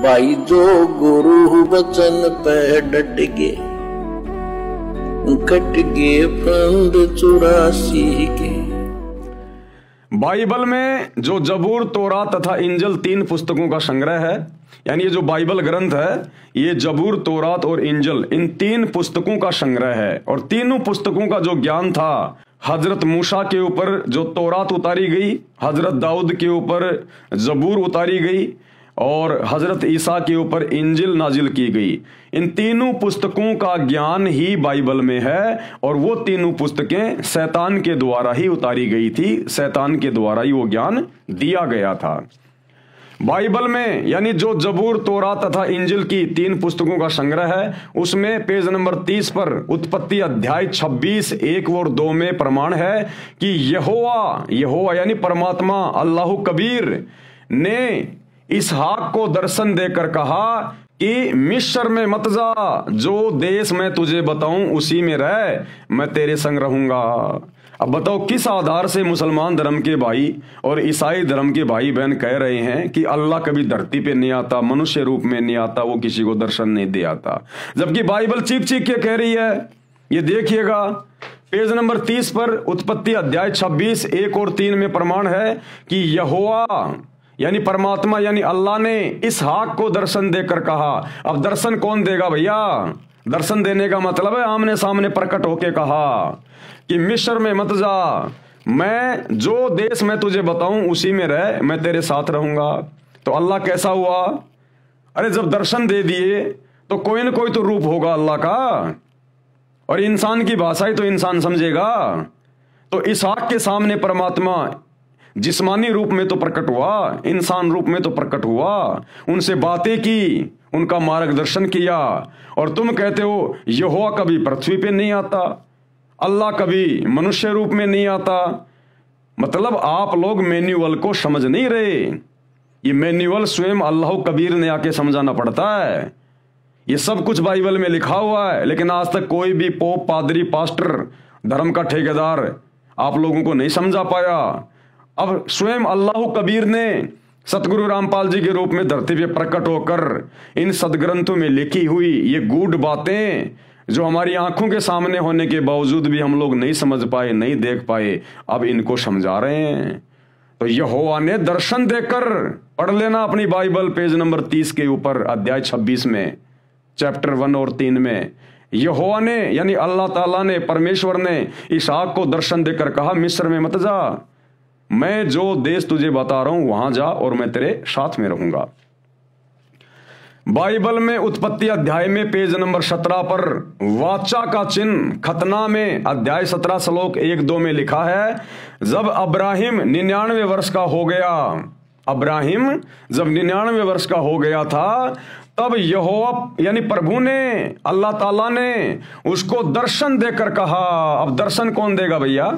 भाई जो गुरु वचन पे डट गए, कट गए फंद 84 के। बाइबल में जो जबूर, तोरा तथा इंजल 3 पुस्तकों का संग्रह है, यानी ये जो बाइबल ग्रंथ है ये जबूर, तोरात और इंजल इन 3 पुस्तकों का संग्रह है। और तीनों पुस्तकों का जो ज्ञान था, हजरत मूसा के ऊपर जो तोरात उतारी गई, हजरत दाऊद के ऊपर जबूर उतारी गई और हजरत ईसा के ऊपर इंजिल नाजिल की गई। इन तीनों पुस्तकों का ज्ञान ही बाइबल में है और वो तीनों पुस्तकें शैतान के द्वारा ही उतारी गई थी, शैतान के द्वारा ही वो ज्ञान दिया गया था। बाइबल में यानी जो जबूर, तोरा तथा इंजिल की 3 पुस्तकों का संग्रह है, उसमें पेज नंबर 30 पर उत्पत्ति अध्याय 26 1 और 2 में प्रमाण है कि यहोवा यानी परमात्मा अल्लाह कबीर ने इसहाक को दर्शन देकर कहा कि मिस्र में मत जा, जो देश मैं तुझे बताऊं उसी में रह, मैं तेरे संग रहूंगा। अब बताओ किस आधार से मुसलमान धर्म के भाई और ईसाई धर्म के भाई बहन कह रहे हैं कि अल्लाह कभी धरती पे नहीं आता, मनुष्य रूप में नहीं आता, वो किसी को दर्शन नहीं दे आता, जबकि बाइबल चीख चीख के कह रही है। ये देखिएगा पेज नंबर 30 पर उत्पत्ति अध्याय 26 1 और 3 में प्रमाण है कि यहोवा यानी परमात्मा यानी अल्लाह ने इसहाक को दर्शन देकर कहा। अब दर्शन कौन देगा भैया? दर्शन देने का मतलब है आमने सामने प्रकट होके कहा कि मिस्र में मत जा, मैं जो देश मैं तुझे बताऊं उसी में रह, मैं तेरे साथ रहूंगा। तो अल्लाह कैसा हुआ? अरे जब दर्शन दे दिए तो कोई ना कोई तो रूप होगा अल्लाह का, और इंसान की भाषा ही तो इंसान समझेगा। तो इसहाक के सामने परमात्मा जिस्मानी रूप में तो प्रकट हुआ, इंसान रूप में तो प्रकट हुआ, उनसे बातें की, उनका मार्गदर्शन किया। और तुम कहते हो यहोवा कभी पृथ्वी पे नहीं आता, अल्लाह कभी मनुष्य रूप में नहीं आता। मतलब आप लोग मैन्युअल को समझ नहीं रहे। ये मैन्युअल स्वयं अल्लाह कबीर ने आके समझाना पड़ता है। ये सब कुछ बाइबल में लिखा हुआ है, लेकिन आज तक कोई भी पोप, पादरी, पास्टर, धर्म का ठेकेदार आप लोगों को नहीं समझा पाया। अब स्वयं अल्लाह कबीर ने सतगुरु रामपाल जी के रूप में धरती पे प्रकट होकर इन सदग्रंथों में लिखी हुई ये गूढ़ बातें जो हमारी आंखों के सामने होने के बावजूद भी हम लोग नहीं समझ पाए, नहीं देख पाए, अब इनको समझा रहे हैं। तो यहोवा ने दर्शन देकर, पढ़ लेना अपनी बाइबल पेज नंबर 30 के ऊपर अध्याय 26 में चैप्टर 1 और 3 में, यहोवा ने यानी अल्लाह ताला ने, परमेश्वर ने इसहाक को दर्शन देकर कहा मिस्र में मत जा, मैं जो देश तुझे बता रहा हूं वहां जा और मैं तेरे साथ में रहूंगा। बाइबल में उत्पत्ति अध्याय में पेज नंबर 17 पर वाचा का चिन्ह खतना में अध्याय 17 श्लोक 1-2 में लिखा है, जब अब्राहिम 99 वर्ष का हो गया, अब्राहिम जब 99 वर्ष का हो गया था, तब यहोवा यानी प्रभु ने, अल्लाह ताला ने उसको दर्शन देकर कहा। अब दर्शन कौन देगा भैया?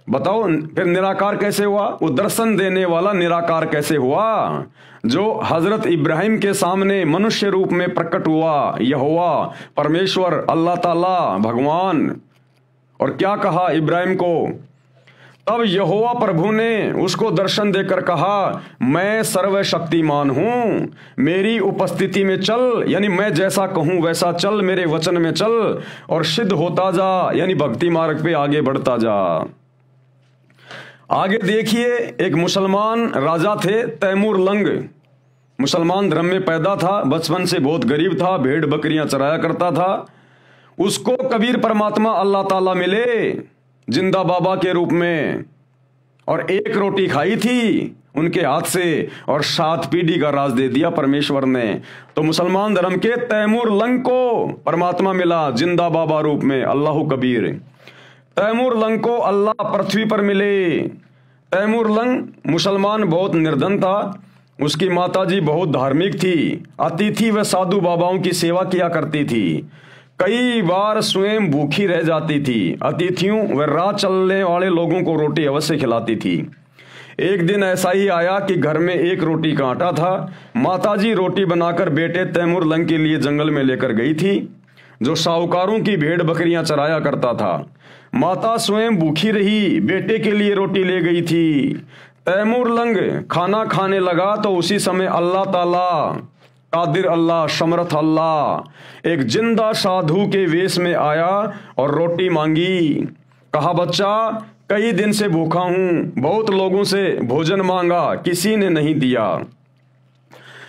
बताओ फिर निराकार कैसे हुआ? वो दर्शन देने वाला निराकार कैसे हुआ? जो हजरत इब्राहिम के सामने मनुष्य रूप में प्रकट हुआ, यहोवा परमेश्वर अल्लाह ताला भगवान, और क्या कहा इब्राहिम को? तब यहोवा प्रभु ने उसको दर्शन देकर कहा, मैं सर्वशक्तिमान हूं, मेरी उपस्थिति में चल, यानी मैं जैसा कहूं वैसा चल, मेरे वचन में चल और सिद्ध होता जा, यानी भक्ति मार्ग पे आगे बढ़ता जा। आगे देखिए, एक मुसलमान राजा थे तैमूर लंग, मुसलमान धर्म में पैदा था, बचपन से बहुत गरीब था, भेड़ बकरियां चराया करता था। उसको कबीर परमात्मा अल्लाह ताला मिले जिंदा बाबा के रूप में, और एक रोटी खाई थी उनके हाथ से और 7 पीढ़ी का राज दे दिया परमेश्वर ने। तो मुसलमान धर्म के तैमूर लंग को परमात्मा मिला जिंदा बाबा रूप में, अल्लाह कबीर। तैमूर लंग को अल्लाह पृथ्वी पर मिले। तैमूर लंग मुसलमान बहुत निर्धन था, उसकी माताजी बहुत धार्मिक थी, अतिथि व साधु बाबाओं की सेवा किया करती थी, कई बार स्वयं भूखी रह जाती थी, अतिथियों व राह चलने वाले लोगों को रोटी अवश्य खिलाती थी। एक दिन ऐसा ही आया कि घर में एक रोटी का आटा था। माताजी रोटी बनाकर बेटे तैमूर लंग के लिए जंगल में लेकर गई थी, जो साहूकारों की भेड़ बकरियां चराया करता था। माता स्वयं भूखी रही, बेटे के लिए रोटी ले गई थी। तैमूर लंग खाना खाने लगा तो उसी समय अल्लाह ताला कादिर अल्लाह, समर्थ अल्लाह एक जिंदा साधु के वेश में आया और रोटी मांगी। कहा, बच्चा कई दिन से भूखा हूं, बहुत लोगों से भोजन मांगा, किसी ने नहीं दिया।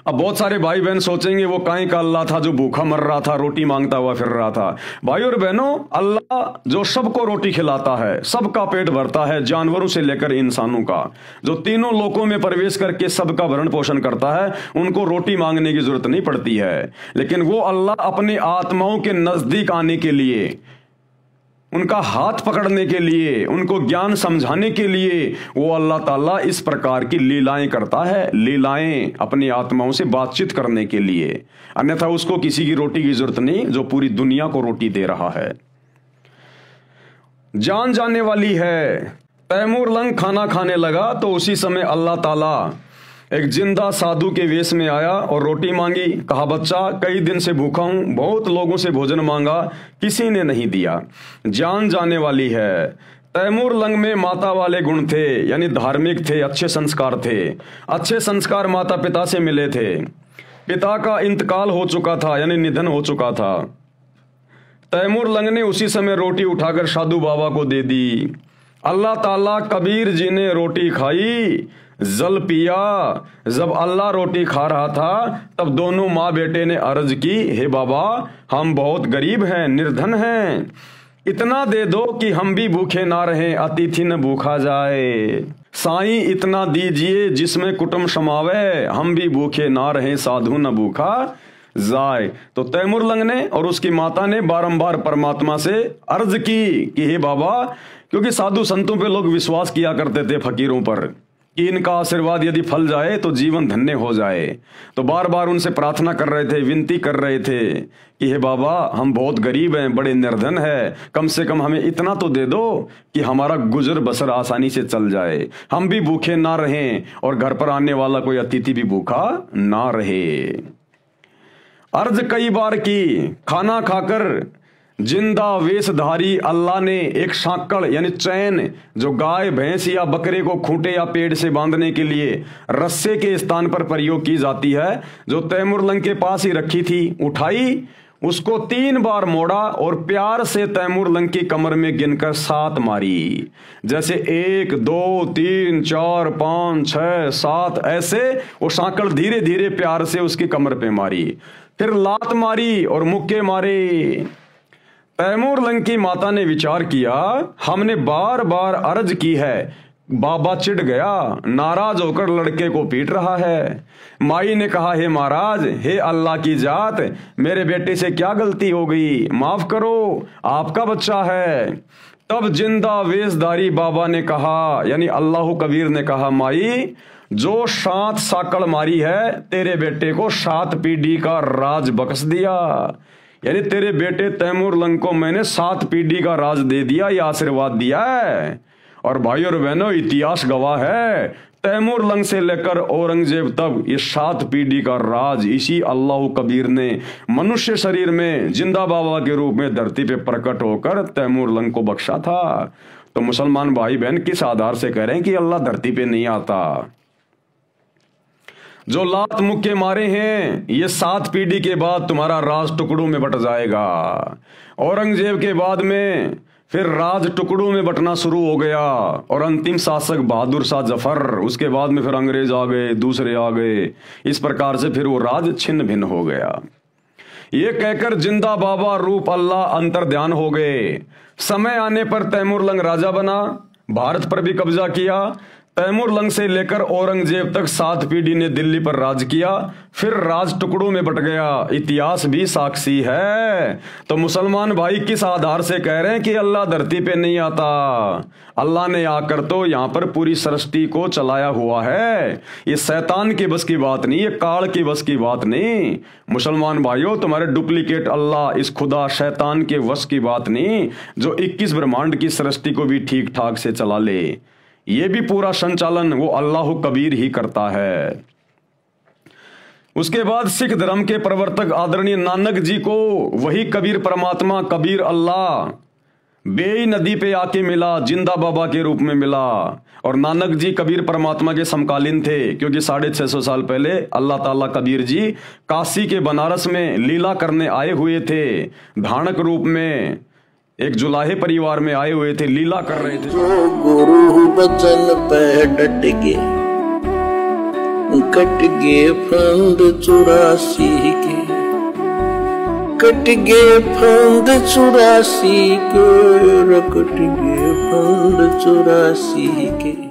अब बहुत सारे भाई बहन सोचेंगे वो काहे का अल्लाह था जो भूखा मर रहा था, रोटी मांगता हुआ फिर रहा था। भाई और बहनों, अल्लाह जो सबको रोटी खिलाता है, सबका पेट भरता है, जानवरों से लेकर इंसानों का, जो तीनों लोकों में प्रवेश करके सबका भरण पोषण करता है, उनको रोटी मांगने की जरूरत नहीं पड़ती है। लेकिन वो अल्लाह अपनी आत्माओं के नजदीक आने के लिए, उनका हाथ पकड़ने के लिए, उनको ज्ञान समझाने के लिए वो अल्लाह ताला इस प्रकार की लीलाएं करता है। लीलाएं अपनी आत्माओं से बातचीत करने के लिए, अन्यथा उसको किसी की रोटी की जरूरत नहीं, जो पूरी दुनिया को रोटी दे रहा है। जान जाने वाली है। तैमूर लंग खाना खाने लगा तो उसी समय अल्लाह ताला एक जिंदा साधु के वेश में आया और रोटी मांगी। कहा, बच्चा कई दिन से भूखा हूं, बहुत लोगों से भोजन मांगा, किसी ने नहीं दिया। जान जाने वाली है। तैमूर लंग में माता वाले गुण थे, यानी धार्मिक थे, अच्छे संस्कार थे। अच्छे संस्कार माता पिता से मिले थे। पिता का इंतकाल हो चुका था, यानी निधन हो चुका था। तैमूर लंग ने उसी समय रोटी उठाकर साधु बाबा को दे दी। अल्लाह ताला कबीर जी ने रोटी खाई, जल पिया। जब अल्लाह रोटी खा रहा था तब दोनों माँ बेटे ने अर्ज की, हे बाबा हम बहुत गरीब हैं, निर्धन हैं, इतना दे दो कि हम भी भूखे ना रहें, अतिथि न भूखा जाए। साईं इतना दीजिए जिसमें कुटुंब समावे, हम भी भूखे ना रहें, साधु न भूखा जाए। तो तैमूर लंग ने और उसकी माता ने बारंबार परमात्मा से अर्ज की कि हे बाबा, क्योंकि साधु संतों पे लोग विश्वास किया करते थे, फकीरों पर, कि इनका आशीर्वाद यदि फल जाए तो जीवन धन्य हो जाए। तो बार बार उनसे प्रार्थना कर रहे थे, विनती कर रहे थे कि हे बाबा हम बहुत गरीब हैं, बड़े निर्धन हैं, कम से कम हमें इतना तो दे दो कि हमारा गुजर बसर आसानी से चल जाए, हम भी भूखे ना रहें और घर पर आने वाला कोई अतिथि भी भूखा ना रहे। अर्ज कई बार की। खाना खाकर जिंदा वेशधारी अल्लाह ने एक सांकड़ यानी चैन, जो गाय भैंस या बकरे को खूंटे या पेड़ से बांधने के लिए रस्से के स्थान पर प्रयोग की जाती है, जो तैमूर लंग के पास ही रखी थी, उठाई, उसको 3 बार मोड़ा और प्यार से तैमूर लंग की कमर में गिनकर 7 मारी। जैसे 1 2 3 4 5 6 7 ऐसे वो सांकड़ धीरे धीरे प्यार से उसकी कमर पे मारी। फिर लात मारी और मुक्के मारे। तैमूर लंग की माता ने विचार किया, हमने बार बार अर्ज की है, बाबा चिढ़ गया, नाराज होकर लड़के को पीट रहा है। माई ने कहा, हे महाराज, हे अल्लाह की जात, मेरे बेटे से क्या गलती हो गई, माफ करो, आपका बच्चा है। तब जिंदा वेशधारी बाबा ने कहा, यानी अल्लाह कबीर ने कहा, माई जो 7 साकड़ मारी है, तेरे बेटे को 7 पीढ़ी का राज बख्श दिया, यानी तेरे बेटे तैमूर लंग को मैंने 7 पीढ़ी का राज दे दिया, यह आशीर्वाद दिया है। और भाई और बहनों, इतिहास गवाह है, तैमूर लंग से लेकर औरंगजेब तक ये 7 पीढ़ी का राज इसी अल्लाह कबीर ने मनुष्य शरीर में जिंदा बाबा के रूप में धरती पे प्रकट होकर तैमूर लंग को बख्शा था। तो मुसलमान भाई बहन किस आधार से कह रहे हैं कि अल्लाह धरती पे नहीं आता? जो लात मुक्के मारे हैं, ये 7 पीढ़ी के बाद तुम्हारा राज टुकड़ों में बट जाएगा। औरंगजेब के बाद में फिर राज टुकड़ों में बटना शुरू हो गया और अंतिम शासक बहादुर शाह जफर, उसके बाद में फिर अंग्रेज आ गए, दूसरे आ गए, इस प्रकार से फिर वो राज छिन्न भिन्न हो गया। ये कहकर जिंदा बाबा रूप अल्लाह अंतर ध्यान हो गए। समय आने पर तैमूर लंग राजा बना, भारत पर भी कब्जा किया। तैमूर लंग से लेकर औरंगजेब तक 7 पीढ़ी ने दिल्ली पर राज किया, फिर राज टुकड़ों में बट गया। इतिहास भी साक्षी है। तो मुसलमान भाई किस आधार से कह रहे हैं कि अल्लाह धरती पे नहीं आता? अल्लाह ने आकर तो यहाँ पर पूरी सृष्टि को चलाया हुआ है। ये शैतान के बस की बात नहीं, ये काल की बस की बात नहीं। मुसलमान भाइयों, तुम्हारे डुप्लीकेट अल्लाह, इस खुदा शैतान के वश की बात नहीं, जो 21 ब्रह्मांड की सृष्टि को भी ठीक ठाक से चला ले। ये भी पूरा संचालन वो अल्लाह कबीर ही करता है। उसके बाद सिख धर्म के प्रवर्तक आदरणीय नानक जी को वही कबीर परमात्मा, कबीर अल्लाह बेई नदी पे आके मिला, जिंदा बाबा के रूप में मिला। और नानक जी कबीर परमात्मा के समकालीन थे, क्योंकि 650 साल पहले अल्लाह ताला कबीर जी काशी के बनारस में लीला करने आए हुए थे। भाणक रूप में एक जुलाहे परिवार में आए हुए थे, लीला कर रहे थे। जो गुरु बचन पे डट गए, कट गए फंद 84 के, कट गए फंद 84 के, कट गए फंद 84 के।